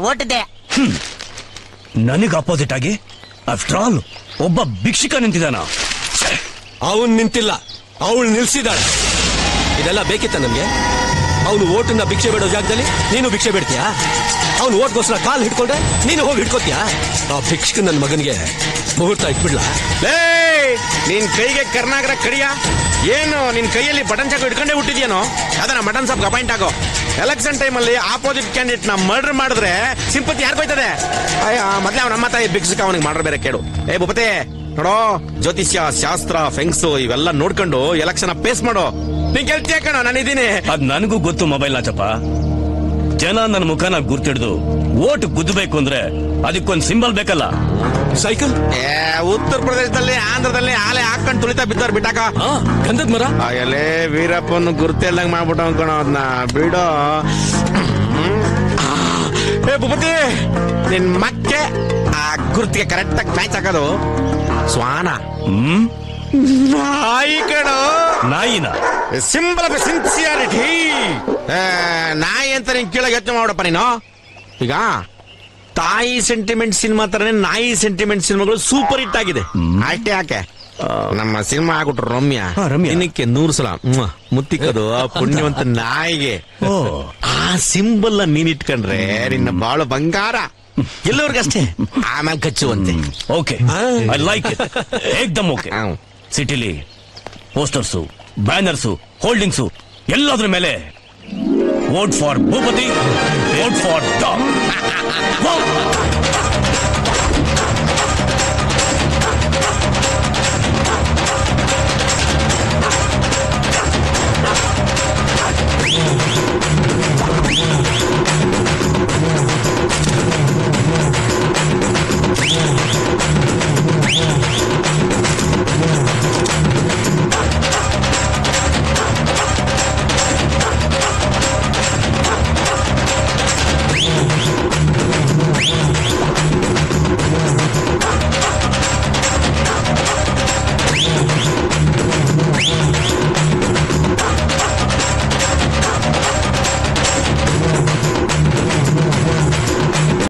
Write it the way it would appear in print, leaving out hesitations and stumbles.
ಓಡ್ದೆ. ನನಗೆ ಅಪೋಸಿಟ್ ಆಗಿ after all ಒಬ್ಬ ಭಿಕ್ಷುಕ ನಿಂತಿದ್ದಾನ. ಅವನ್ ನಿಂತಿಲ್ಲ, ಅವಳು ನಿಲ್ಸಿದಾಳೆ. ಇದೆಲ್ಲ ಬೇಕಿತ್ತ ನಮ್ಗೆ? ಅವನು ಓಟನ್ನ ಭಿಕ್ಷೆ ಬೇಡೋ ಜಾಗದಲ್ಲಿ ನೀನು ಭಿಕ್ಷೆ ಬೇಡ್ತೀಯಾ? ಅವನು ಓಟ್ಗೋಸ್ಕರ ಕಾಲ್ ಹಿಡ್ಕೊಂಡೆ ನೀನು ಹೋಗಿ ಹಿಡ್ಕೋತೀಯಾ? ಆ ಭಿಕ್ಷಕ ನನ್ನ ಮಗನಿಗೆ ಮುಹೂರ್ತ ಇಟ್ಬಿಡ್ಲಾ? ನಿನ್ ಕೈಗೆ ಕರ್ನಾಗರ ಕಡಿಯ ಏನು? ನಿನ್ ಕೈಯಲ್ಲಿ ಬಟನ್ ಚಾಕು ಇಟ್ಕೊಂಡೇ ಹುಟ್ಟಿದ್ಯೇನೋ? ಅದನ್ನ ಮಟನ್ ಸಾಬ್ಗೆ ಅಪಾಯಿಂಟ್ ಆಗೋ. ಎಲೆಕ್ಷನ್ ಟೈಮಲ್ಲಿ ಆಪೋಸಿಟ್ ಕ್ಯಾಂಡಿಡೇಟ್ ನ ಮರ್ಡರ್ ಮಾಡಿದ್ರೆ ಸಿಂಪತಿ ಯಾರು ಹೋಯ್ತದೆ? ಅಯ್ಯ, ಮೊದ್ಲೇ ಅವನ ಅಮ್ಮ ತಾಯಿ ಭಿಕ್ಷಕ ಅವನಿಗೆ ಮಾಡ್ರ ಬೇರೆ ಕೇಳು. ಭೂಪತಿ ನೋಡೋ, ಜ್ಯೋತಿಷ್ಯ, ಶಾಸ್ತ್ರ, ಫೆಂಗ್ಸು ಇವೆಲ್ಲ ನೋಡ್ಕೊಂಡು ಎಲೆಕ್ಷನ್ ಪೇಸ್ ಮಾಡೋ. ನೀನ್ ಗೆಲ್ತೀಯ ಕಣೋ, ನಾನಿದ್ದೀನಿ. ಅದ್ ನನಗೂ ಗೊತ್ತು ಮೊಬೈಲ್ ನಾಚಪ್ಪ. ಜನ ನನ್ನ ಮುಖನ ಗುರ್ತಿಡ್ದು ಓಟ್ ಗುದ್ದಬೇಕು ಅಂದ್ರೆ ಅದಕ್ಕೊಂದ್ ಸಿಂಬಲ್ ಬೇಕಲ್ಲ. ಸೈಕಲ್ ಉತ್ತರ ಪ್ರದೇಶದಲ್ಲಿ, ಆಂಧ್ರದಲ್ಲಿ ಆಲೆ ಹಾಕೊಂಡ್ ತುಳಿತಾ ಬಿದ್ದಾರ ಬಿಟ್ಟಾಕ. ಗಂಧದ ಮರ ಎಲೆ ವೀರಪ್ಪನ ಗುರ್ತಿಲ್ದಂಗ್ ಮಾಡ್ಬಿಟ್ಟ ಅನ್ಕೋಣ ಅದನ್ನ ಬಿಡೋ. ಭೂಪತಿ ನಿನ್ ಮಕ್ಕೆ ಆ ಗುರ್ತಿಗೆ ಕರೆಕ್ಟ್ ಆಗಿ ಮ್ಯಾಚ್ ಹಾಕೋದು ಶ್ವಾನ. ನಾಯಿ ಕಣೋ. ನಾಯಿನ ಸಿಂಬಲ್ ಆಫ್ ಸಿನ್ಸಿಯಾರಿಟಿ. ನಾಯಿ ಅಂತ ನೀನ್ ಕೇಳಕ್ ಯೋಚನೆ ಮಾಡಪ್ಪ ನೀನು. ಈಗ ತಾಯಿ ಸೆಂಟಿಮೆಂಟ್ ಸಿನಿಮಾ ತರನೇ ನಾಯಿ ಸೆಂಟಿಮೆಂಟ್ ಸಿನಿಮಾಗಳು ಸೂಪರ್ ಹಿಟ್ ಆಗಿದೆ. ಅಷ್ಟೇ ಯಾಕೆ ನಮ್ಮ ಸಿನಿಮಾ ಆಗ್ಬಿಟ್ರು ರಮ್ಯ ದಿನಕ್ಕೆ 100 ಸಲ ಮುತ್ತಿಕ್ಕದು ಆ ಪುಣ್ಯವಂತ ನಾಯಿಗೆ. ಆ ಸಿಂಬಲ್ ನೀನ್ ಇಟ್ಕೊಂಡ್ರೆ ನಿನ್ನ ಬಾಳು ಬಂಗಾರ. ಎಲ್ಲವರ್ಗಷ್ಟೇ, ಆಮೇಲೆ ಕಚ್ಚುವಂತೆ. Okay, I like it. ಏಕ್ದಮ್ ಓಕೆ. ಸಿಟಿಲಿ ಪೋಸ್ಟರ್ಸು, ಬ್ಯಾನರ್ಸು, ಹೋಲ್ಡಿಂಗ್ಸು ಎಲ್ಲದ್ರ ಮೇಲೆ vote for Bhupathi, vote for top.